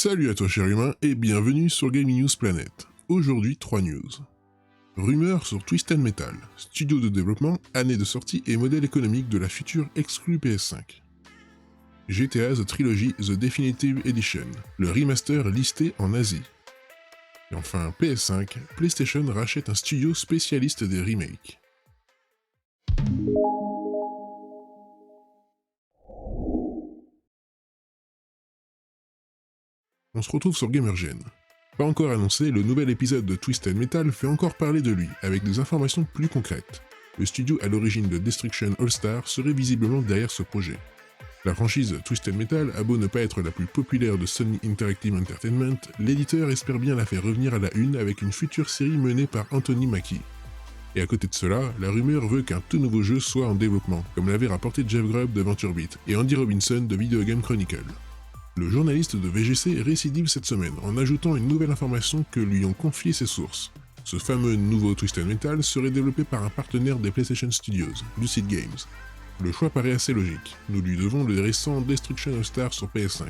Salut à toi cher humain et bienvenue sur Gaming News Planet. Aujourd'hui 3 news. Rumeurs sur Twisted Metal, studio de développement, année de sortie et modèle économique de la future exclue PS5. GTA The Trilogy The Definitive Edition, le remaster listé en Asie. Et enfin PS5, PlayStation rachète un studio spécialiste des remakes. On se retrouve sur Gamergen. Pas encore annoncé, le nouvel épisode de Twisted Metal fait encore parler de lui, avec des informations plus concrètes. Le studio à l'origine de Destruction All-Star serait visiblement derrière ce projet. La franchise Twisted Metal a beau ne pas être la plus populaire de Sony Interactive Entertainment, l'éditeur espère bien la faire revenir à la une avec une future série menée par Anthony Mackie. Et à côté de cela, la rumeur veut qu'un tout nouveau jeu soit en développement, comme l'avait rapporté Jeff Grubb de VentureBeat et Andy Robinson de Video Game Chronicle. Le journaliste de VGC récidive cette semaine en ajoutant une nouvelle information que lui ont confié ses sources. Ce fameux nouveau Twisted Metal serait développé par un partenaire des PlayStation Studios, Lucid Games. Le choix paraît assez logique, nous lui devons le récent Destruction All-Star sur PS5,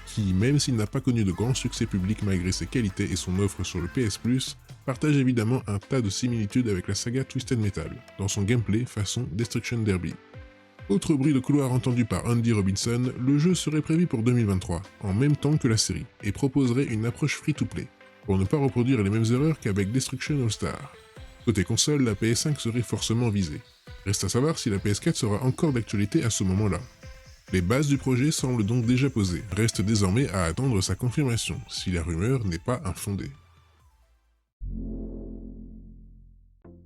qui, même s'il n'a pas connu de grand succès public malgré ses qualités et son offre sur le PS Plus, partage évidemment un tas de similitudes avec la saga Twisted Metal, dans son gameplay façon Destruction Derby. Autre bruit de couloir entendu par Andy Robinson, le jeu serait prévu pour 2023, en même temps que la série, et proposerait une approche free-to-play, pour ne pas reproduire les mêmes erreurs qu'avec Destruction All-Star. Côté console, la PS5 serait forcément visée. Reste à savoir si la PS4 sera encore d'actualité à ce moment-là. Les bases du projet semblent donc déjà posées, reste désormais à attendre sa confirmation, si la rumeur n'est pas infondée.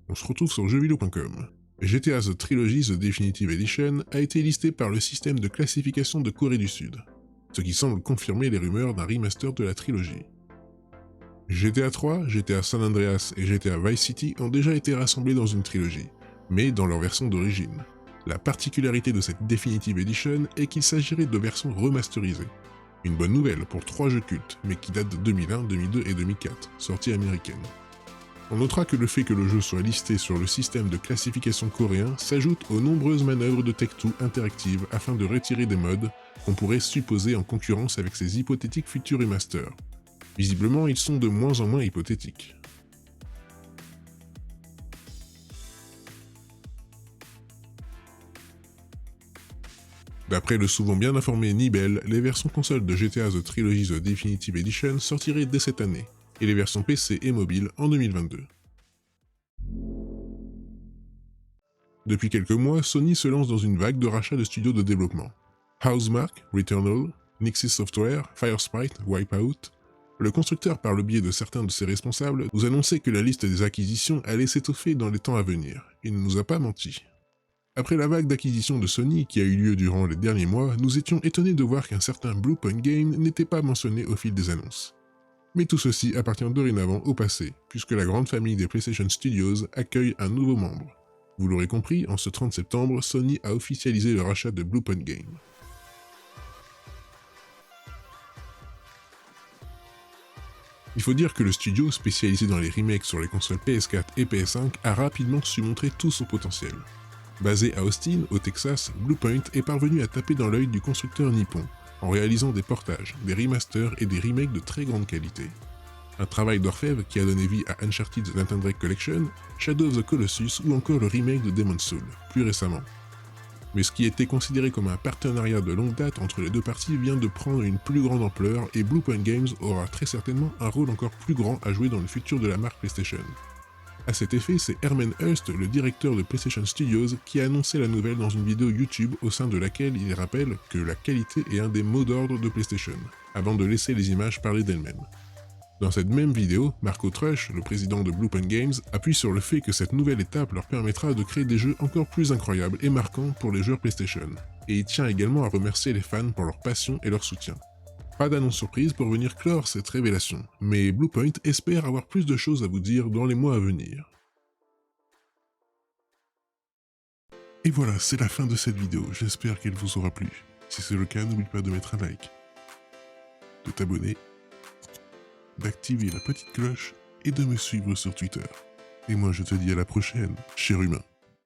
On se retrouve sur jeuxvideo.com. GTA The Trilogy The Definitive Edition a été listé par le système de classification de Corée du Sud, ce qui semble confirmer les rumeurs d'un remaster de la trilogie. GTA 3, GTA San Andreas et GTA Vice City ont déjà été rassemblés dans une trilogie, mais dans leur version d'origine. La particularité de cette Definitive Edition est qu'il s'agirait de versions remasterisées. Une bonne nouvelle pour 3 jeux cultes, mais qui datent de 2001, 2002 et 2004, sorties américaines. On notera que le fait que le jeu soit listé sur le système de classification coréen s'ajoute aux nombreuses manœuvres de Take-Two interactives afin de retirer des mods qu'on pourrait supposer en concurrence avec ces hypothétiques futurs remasters. Visiblement, ils sont de moins en moins hypothétiques. D'après le souvent bien informé Nibel, les versions consoles de GTA The Trilogy The Definitive Edition sortiraient dès cette année, et les versions PC et mobile en 2022. Depuis quelques mois, Sony se lance dans une vague de rachats de studios de développement. Housemarque, Returnal, Nixxes Software, Firesprite, Wipeout. Le constructeur, par le biais de certains de ses responsables, nous annonçait que la liste des acquisitions allait s'étoffer dans les temps à venir. Il ne nous a pas menti. Après la vague d'acquisition de Sony qui a eu lieu durant les derniers mois, nous étions étonnés de voir qu'un certain Bluepoint Game n'était pas mentionné au fil des annonces. Mais tout ceci appartient dorénavant au passé, puisque la grande famille des PlayStation Studios accueille un nouveau membre. Vous l'aurez compris, en ce 30 septembre, Sony a officialisé le rachat de Bluepoint Game. Il faut dire que le studio, spécialisé dans les remakes sur les consoles PS4 et PS5, a rapidement su montrer tout son potentiel. Basé à Austin, au Texas, Bluepoint est parvenu à taper dans l'œil du constructeur nippon, en réalisant des portages, des remasters et des remakes de très grande qualité. Un travail d'orfèvre qui a donné vie à Uncharted The Nathan Drake Collection, Shadow of the Colossus ou encore le remake de Demon's Souls, plus récemment. Mais ce qui était considéré comme un partenariat de longue date entre les deux parties vient de prendre une plus grande ampleur et Bluepoint Games aura très certainement un rôle encore plus grand à jouer dans le futur de la marque PlayStation. À cet effet, c'est Herman Hust, le directeur de PlayStation Studios, qui a annoncé la nouvelle dans une vidéo YouTube au sein de laquelle il rappelle que la qualité est un des mots d'ordre de PlayStation, avant de laisser les images parler d'elles-mêmes. Dans cette même vidéo, Marco Trush, le président de Bluepoint Games, appuie sur le fait que cette nouvelle étape leur permettra de créer des jeux encore plus incroyables et marquants pour les joueurs PlayStation, et il tient également à remercier les fans pour leur passion et leur soutien. Pas d'annonce surprise pour venir clore cette révélation, mais Bluepoint espère avoir plus de choses à vous dire dans les mois à venir. Et voilà, c'est la fin de cette vidéo, j'espère qu'elle vous aura plu. Si c'est le cas, n'oublie pas de mettre un like, de t'abonner, d'activer la petite cloche et de me suivre sur Twitter. Et moi je te dis à la prochaine, cher humain.